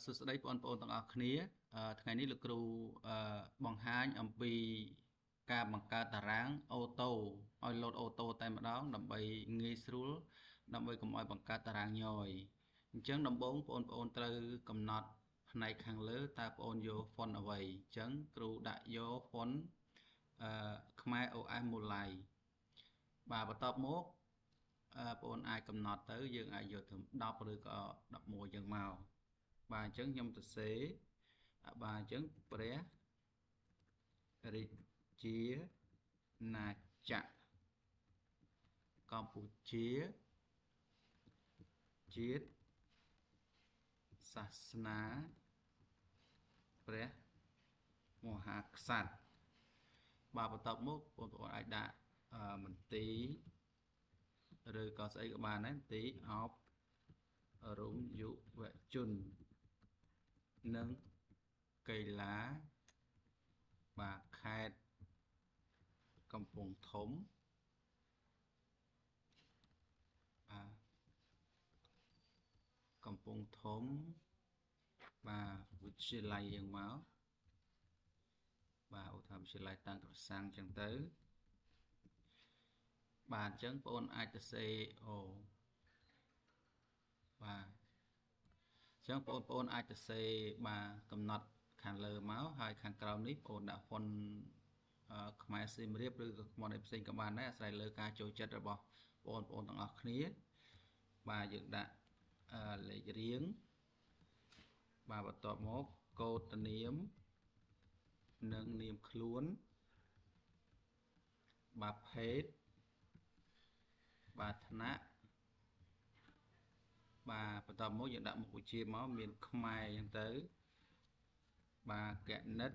សួស្តីបងប្អូនទាំងអស់គ្នាថ្ងៃនេះលោកគ្រូបង្ហាញអំពីការបង្កើតតារាងអូតូឲ្យលោតអូតូតែម្ដងដើម្បីងាយស្រួលដើម្បីកុំឲ្យបង្កើតតារាងញយអញ្ចឹងដំបូងបងប្អូនត្រូវកំណត់ផ្នែកខាងលើតើបងប្អូនយក font អ្វីអញ្ចឹងគ្រូដាក់យក font ខ្មែរ OS មូល័យបាទបន្ទាប់មកបងប្អូនអាចកំណត់ទៅយើងអាចយកទៅ10ឬក៏11ចឹងមកបាទអញ្ចឹងខ្ញុំសរសេរបាទអញ្ចឹងព្រះរាជាណាចក្រកម្ពុជាជាតិសាសនាព្រះមហាក្សត្របាទបន្ទាប់មកបងប្អូនអាចដាក់មន្ទីរឬក៏ស្អីក៏បានដែរមន្ទីរអប់រំយុវជននិងកីឡាបាទខេត្តកំពង់ធំបាទកំពង់ធំបាទវិទ្យាល័យយើងមកបាទឧទាហរណ៍វិទ្យាល័យតាំងក្រសាំងអញ្ចឹងទៅបាទអញ្ចឹងបងប្អូនអាចទៅសេអូបាទអញ្ចឹងបងប្អូនអាចទៅសេបាទកំណត់ខាងលើមកហើយខាងក្រោមនេះបងប្អូនដាក់ font ខ្មែរសៀមរាបឬក៏ខ្មៅផ្សេងក៏បានដែរអាស្រ័យលើការចូលចិត្តរបស់បងប្អូនទាំងអស់គ្នាបាទយើងដាក់លេខរៀងបាទបន្ទាប់មកកូដនាមនិងនាមខ្លួនបាទភេទបាទឋានៈបាទបន្ទាប់មកយើងដាក់មុខវិជ្ជាមកមានខ្មែរអញ្ចឹងទៅបាទគណិត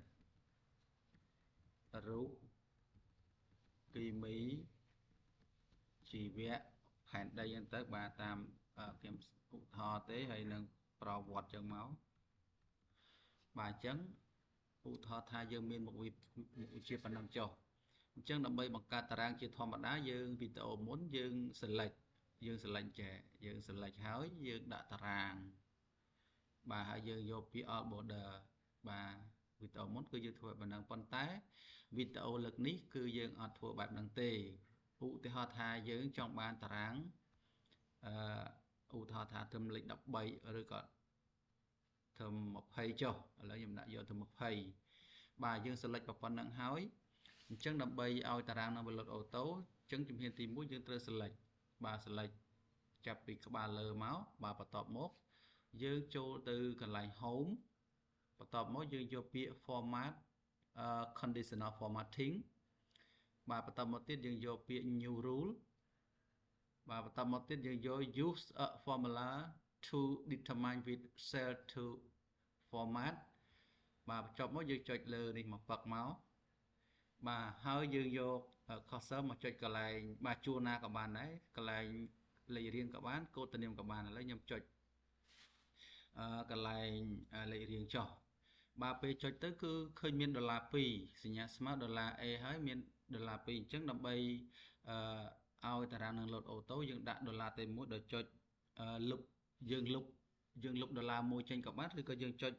រូបគីមីជីវៈផែនដីអញ្ចឹងទៅបាទតាមខ្ញុំឧទាហរណ៍ទេហើយនឹងប្រវត្តិអញ្ចឹងមកបាទអញ្ចឹងឧទាហរណ៍ថាយើងមានមុខវិជ្ជាប៉ុណ្ណឹងចុះអញ្ចឹងដើម្បីបង្កើតតារាងជាធម្មតាយើងវីដេអូមុនយើង select យើង select ហើយយើងដាក់តារាងបាទហើយយើងយកពាក្យ alt border បាទវីដេអូមុនគឺយើងធ្វើបែបហ្នឹងប៉ុន្តែវីដេអូលើកនេះគឺយើងអត់ធ្វើបែបហ្នឹងទេឧទាហរណ៍ថាយើងចង់បានតារាងឧទាហរណ៍ថាត្រឹមលេខ13ឬក៏ត្រឹម20ចុះឥឡូវខ្ញុំដាក់យកទៅ20បាទយើង select ប៉ុណ្្នឹងហើយអញ្ចឹងដើម្បីឲ្យតារាងនឹងវាលុតអូតូអញ្ចឹងជំហានទី1យើងត្រូវ select បាទ select ចាប់ពីក្បាលលើមកបាទបន្ទាប់មកយើងចូលទៅកន្លែង home បន្ទាប់មកយើងយកពាក្យ format conditional formatting បាទបន្ទាប់មកទៀតយើងយកពាក្យ new rule បាទបន្ទាប់មកទៀតយើងយក use a formula to determine which cell to format បាទបញ្ចប់មកយើងចុចលើនេះមកប៉ឹកមកបាទហើយយើងយក cursor មកចុចកន្លែងបាទជួរណាក៏បានដែរកន្លែងលេខរៀងក៏បានកូដនាមក៏បានឥឡូវខ្ញុំចុចកន្លែងលេខរៀងចុះបាទពេលចុចទៅគឺឃើញមាន$2សញ្ញាស្មើ$A ហើយមាន$2អញ្ចឹងដើម្បីឲ្យតារាងនឹងលោតអូតូយើងដាក់$តែមួយដល់ចុចលុបយើងលុប$1ចេញក៏បានឬក៏យើងចុច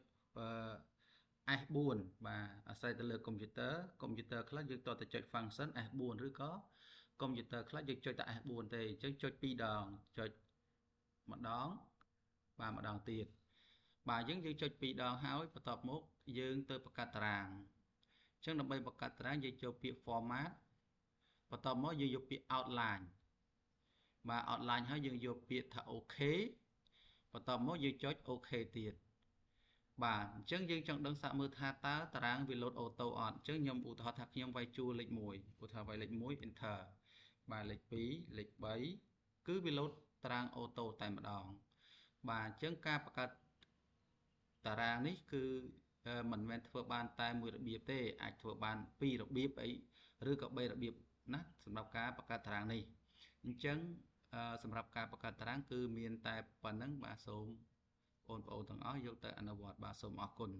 S4 បាទអាស្រ័យទៅលើកុំព្យូទ័រខ្លះយើងតទៅចុច function S4 ឬក៏កុំព្យូទ័រខ្លះយើងចុចតែ S4 ទេអញ្ចឹងចុច2ដងចុចម្ដងបាទម្ដងទៀតបាទយើងចុច2ដងហើយបន្ទាប់មកយើងទៅបង្កើតតារាងអញ្ចឹងដើម្បីបង្កើតតារាងយើងចូលពាក្យ format បន្ទាប់មកយើងយកពាក្យ outline បាទ outline ហើយយើងយកពាក្យថា OK បន្ទាប់មកយើងចុច OK ទៀតបាទអញ្ចឹងយើងចង់ដឹងសាកមើលថាតើតារាងវាលោតអូតូអត់អញ្ចឹងខ្ញុំឧទាហរណ៍ថាខ្ញុំវាយជួរលេខ1ឧទាហរណ៍វាយលេខ1 enter បាទលេខ2លេខ3គឺវាលោតតារាងអូតូតែម្ដងបាទអញ្ចឹងការបង្កើតតារាងនេះគឺមិនមែនធ្វើបានតែមួយរបៀបទេអាចធ្វើបាន2របៀបអីឬក៏3របៀបណាសម្រាប់ការបង្កើតតារាងនេះអញ្ចឹងសម្រាប់ការបង្កើតតារាងគឺមានតែប៉ុណ្្នឹងបាទសូមបងប្អូនទាំងអស់យកទៅអនុវត្តបាទសូមអរគុណ